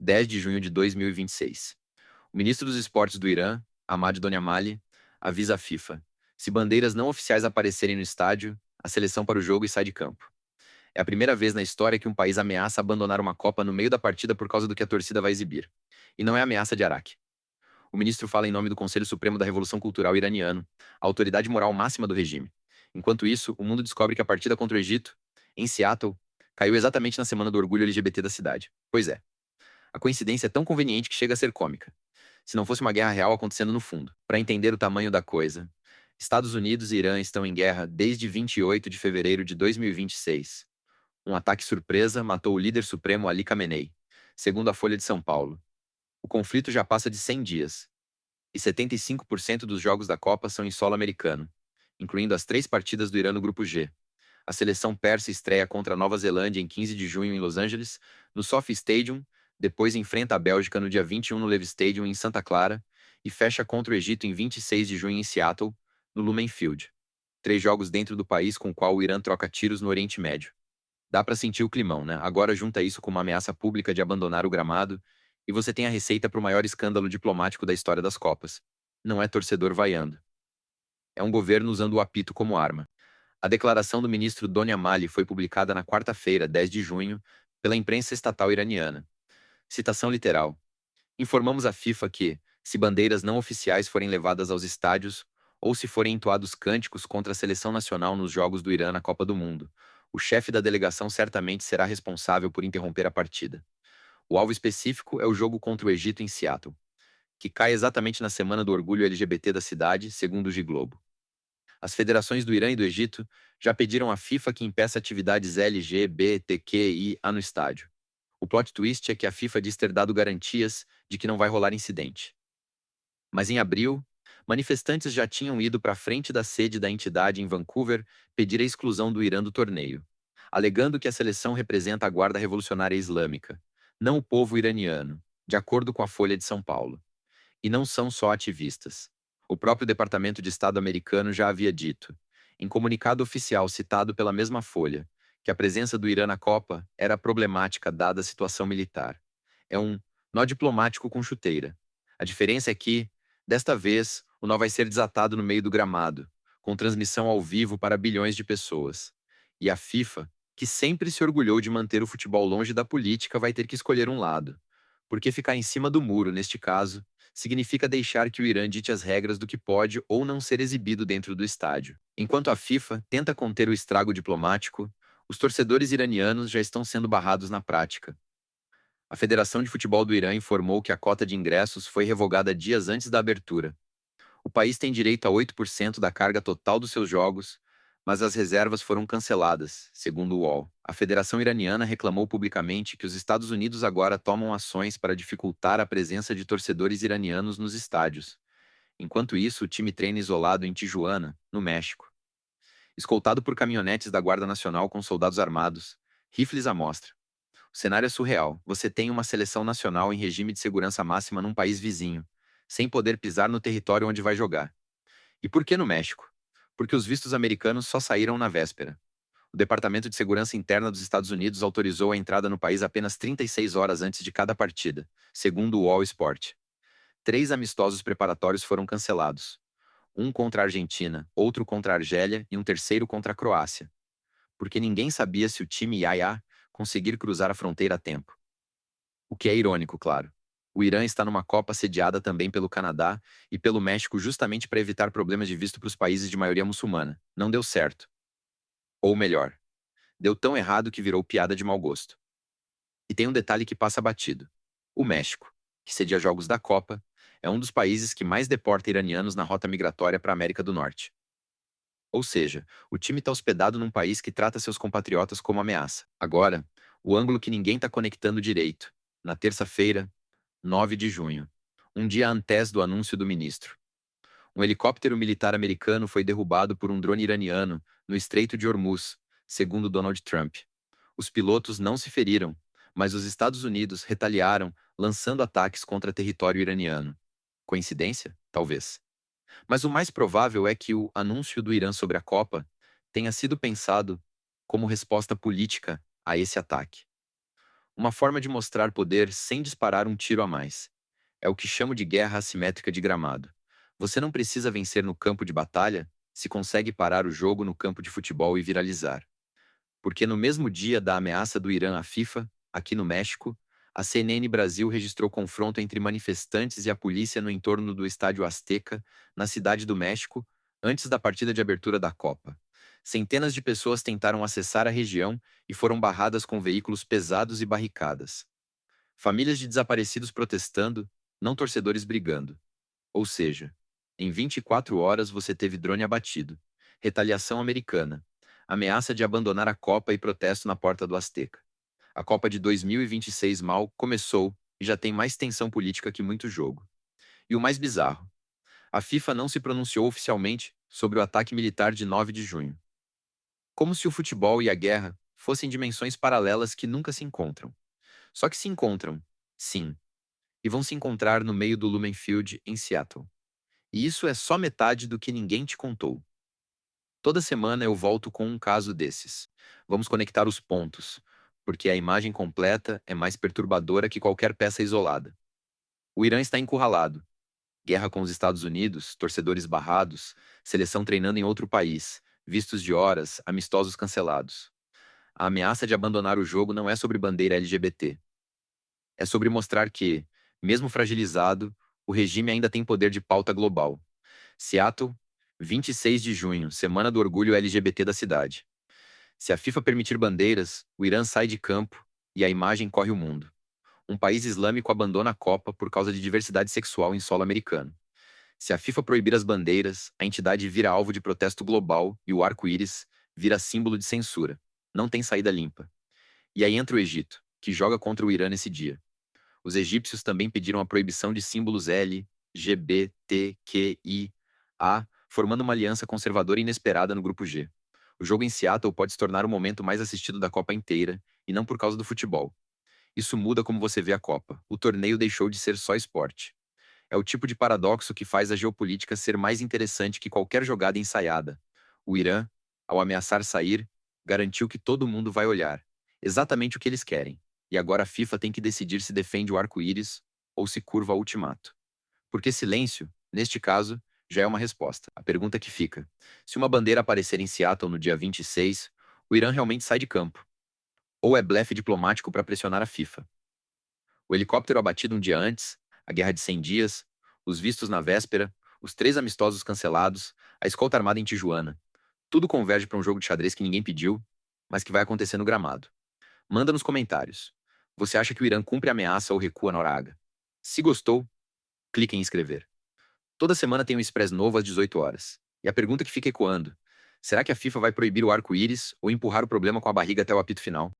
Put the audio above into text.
10 de junho de 2026. O ministro dos Esportes do Irã, Ahmad Doniamali, avisa a FIFA: se bandeiras não oficiais aparecerem no estádio, a seleção para o jogo e sai de campo. É a primeira vez na história que um país ameaça abandonar uma Copa no meio da partida por causa do que a torcida vai exibir. E não é ameaça de Araque. O ministro fala em nome do Conselho Supremo da Revolução Cultural Iraniano, a autoridade moral máxima do regime. Enquanto isso, o mundo descobre que a partida contra o Egito, em Seattle, caiu exatamente na semana do orgulho LGBT da cidade. Pois é, a coincidência é tão conveniente que chega a ser cômica. Se não fosse uma guerra real acontecendo no fundo. Para entender o tamanho da coisa, Estados Unidos e Irã estão em guerra desde 28 de fevereiro de 2026. Um ataque surpresa matou o líder supremo Ali Khamenei, segundo a Folha de São Paulo. O conflito já passa de 100 dias, e 75% dos jogos da Copa são em solo americano, incluindo as 3 partidas do Irã no Grupo G. A seleção persa estreia contra a Nova Zelândia em 15 de junho em Los Angeles, no SoFi Stadium, depois enfrenta a Bélgica no dia 21 no Levi Stadium em Santa Clara e fecha contra o Egito em 26 de junho em Seattle, no Lumen Field. 3 jogos dentro do país com o qual o Irã troca tiros no Oriente Médio. Dá pra sentir o climão, né? Agora junta isso com uma ameaça pública de abandonar o gramado e você tem a receita para o maior escândalo diplomático da história das Copas. Não é torcedor vaiando. É um governo usando o apito como arma. A declaração do ministro Doniamali foi publicada na quarta-feira, 10 de junho, pela imprensa estatal iraniana. Citação literal. Informamos à FIFA que, se bandeiras não oficiais forem levadas aos estádios, ou se forem entoados cânticos contra a seleção nacional nos Jogos do Irã na Copa do Mundo, o chefe da delegação certamente será responsável por interromper a partida. O alvo específico é o jogo contra o Egito em Seattle, que cai exatamente na semana do orgulho LGBT da cidade, segundo o G-Globo. As federações do Irã e do Egito já pediram à FIFA que impeça atividades LGBTQIA no estádio. O plot twist é que a FIFA diz ter dado garantias de que não vai rolar incidente. Mas em abril, manifestantes já tinham ido para a frente da sede da entidade em Vancouver pedir a exclusão do Irã do torneio, alegando que a seleção representa a Guarda Revolucionária Islâmica, não o povo iraniano, de acordo com a Folha de São Paulo. E não são só ativistas. O próprio Departamento de Estado americano já havia dito, em comunicado oficial citado pela mesma Folha, que a presença do Irã na Copa era problemática dada a situação militar. É um nó diplomático com chuteira. A diferença é que, desta vez, o nó vai ser desatado no meio do gramado, com transmissão ao vivo para bilhões de pessoas. E a FIFA, que sempre se orgulhou de manter o futebol longe da política, vai ter que escolher um lado. Porque ficar em cima do muro, neste caso, significa deixar que o Irã dite as regras do que pode ou não ser exibido dentro do estádio. Enquanto a FIFA tenta conter o estrago diplomático, os torcedores iranianos já estão sendo barrados na prática. A Federação de Futebol do Irã informou que a cota de ingressos foi revogada dias antes da abertura. O país tem direito a 8% da carga total dos seus jogos, mas as reservas foram canceladas, segundo o UOL. A Federação Iraniana reclamou publicamente que os Estados Unidos agora tomam ações para dificultar a presença de torcedores iranianos nos estádios. Enquanto isso, o time treina isolado em Tijuana, no México. Escoltado por caminhonetes da Guarda Nacional com soldados armados, rifles à mostra. O cenário é surreal. Você tem uma seleção nacional em regime de segurança máxima num país vizinho, sem poder pisar no território onde vai jogar. E por que no México? Porque os vistos americanos só saíram na véspera. O Departamento de Segurança Interna dos Estados Unidos autorizou a entrada no país apenas 36 horas antes de cada partida, segundo o All Sport. 3 amistosos preparatórios foram cancelados. Um contra a Argentina, outro contra a Argélia e um terceiro contra a Croácia. Porque ninguém sabia se o time ia conseguir cruzar a fronteira a tempo. O que é irônico, claro. O Irã está numa Copa sediada também pelo Canadá e pelo México justamente para evitar problemas de visto para os países de maioria muçulmana. Não deu certo. Ou melhor, deu tão errado que virou piada de mau gosto. E tem um detalhe que passa batido. O México, que cedia jogos da Copa, é um dos países que mais deporta iranianos na rota migratória para a América do Norte. Ou seja, o time está hospedado num país que trata seus compatriotas como ameaça. Agora, o ângulo que ninguém está conectando direito. Na terça-feira, 9 de junho, um dia antes do anúncio do ministro. Um helicóptero militar americano foi derrubado por um drone iraniano no Estreito de Hormuz, segundo Donald Trump. Os pilotos não se feriram, mas os Estados Unidos retaliaram, lançando ataques contra território iraniano. Coincidência? Talvez. Mas o mais provável é que o anúncio do Irã sobre a Copa tenha sido pensado como resposta política a esse ataque. Uma forma de mostrar poder sem disparar um tiro a mais. É o que chamo de guerra assimétrica de gramado. Você não precisa vencer no campo de batalha se consegue parar o jogo no campo de futebol e viralizar. Porque no mesmo dia da ameaça do Irã à FIFA, aqui no México, a CNN Brasil registrou confronto entre manifestantes e a polícia no entorno do Estádio Azteca, na cidade do México, antes da partida de abertura da Copa. Centenas de pessoas tentaram acessar a região e foram barradas com veículos pesados e barricadas. Famílias de desaparecidos protestando, não torcedores brigando. Ou seja, em 24 horas você teve drone abatido, retaliação americana, ameaça de abandonar a Copa e protesto na porta do Azteca. A Copa de 2026 mal começou e já tem mais tensão política que muito jogo. E o mais bizarro, a FIFA não se pronunciou oficialmente sobre o ataque militar de 9 de junho. Como se o futebol e a guerra fossem dimensões paralelas que nunca se encontram. Só que se encontram, sim, e vão se encontrar no meio do Lumen Field, em Seattle. E isso é só metade do que ninguém te contou. Toda semana eu volto com um caso desses. Vamos conectar os pontos, porque a imagem completa é mais perturbadora que qualquer peça isolada. O Irã está encurralado. Guerra com os Estados Unidos, torcedores barrados, seleção treinando em outro país, vistos de horas, amistosos cancelados. A ameaça de abandonar o jogo não é sobre bandeira LGBT. É sobre mostrar que, mesmo fragilizado, o regime ainda tem poder de pauta global. Seattle, 26 de junho, Semana do Orgulho LGBT da cidade. Se a FIFA permitir bandeiras, o Irã sai de campo e a imagem corre o mundo. Um país islâmico abandona a Copa por causa de diversidade sexual em solo americano. Se a FIFA proibir as bandeiras, a entidade vira alvo de protesto global e o arco-íris vira símbolo de censura. Não tem saída limpa. E aí entra o Egito, que joga contra o Irã nesse dia. Os egípcios também pediram a proibição de símbolos L, G, B, T, Q, I, A, formando uma aliança conservadora inesperada no grupo G. O jogo em Seattle pode se tornar o momento mais assistido da Copa inteira, e não por causa do futebol. Isso muda como você vê a Copa. O torneio deixou de ser só esporte. É o tipo de paradoxo que faz a geopolítica ser mais interessante que qualquer jogada ensaiada. O Irã, ao ameaçar sair, garantiu que todo mundo vai olhar. Exatamente o que eles querem. E agora a FIFA tem que decidir se defende o arco-íris ou se curva ao ultimato. Porque silêncio, neste caso, já é uma resposta. A pergunta que fica: se uma bandeira aparecer em Seattle no dia 26, o Irã realmente sai de campo? Ou é blefe diplomático para pressionar a FIFA? O helicóptero abatido um dia antes, a guerra de 100 dias, os vistos na véspera, os 3 amistosos cancelados, a escolta armada em Tijuana. Tudo converge para um jogo de xadrez que ninguém pediu, mas que vai acontecer no gramado. Manda nos comentários. Você acha que o Irã cumpre a ameaça ou recua na hora H? Se gostou, clique em inscrever. Toda semana tem um Express novo às 18 horas. E a pergunta que fica ecoando: será que a FIFA vai proibir o arco-íris ou empurrar o problema com a barriga até o apito final?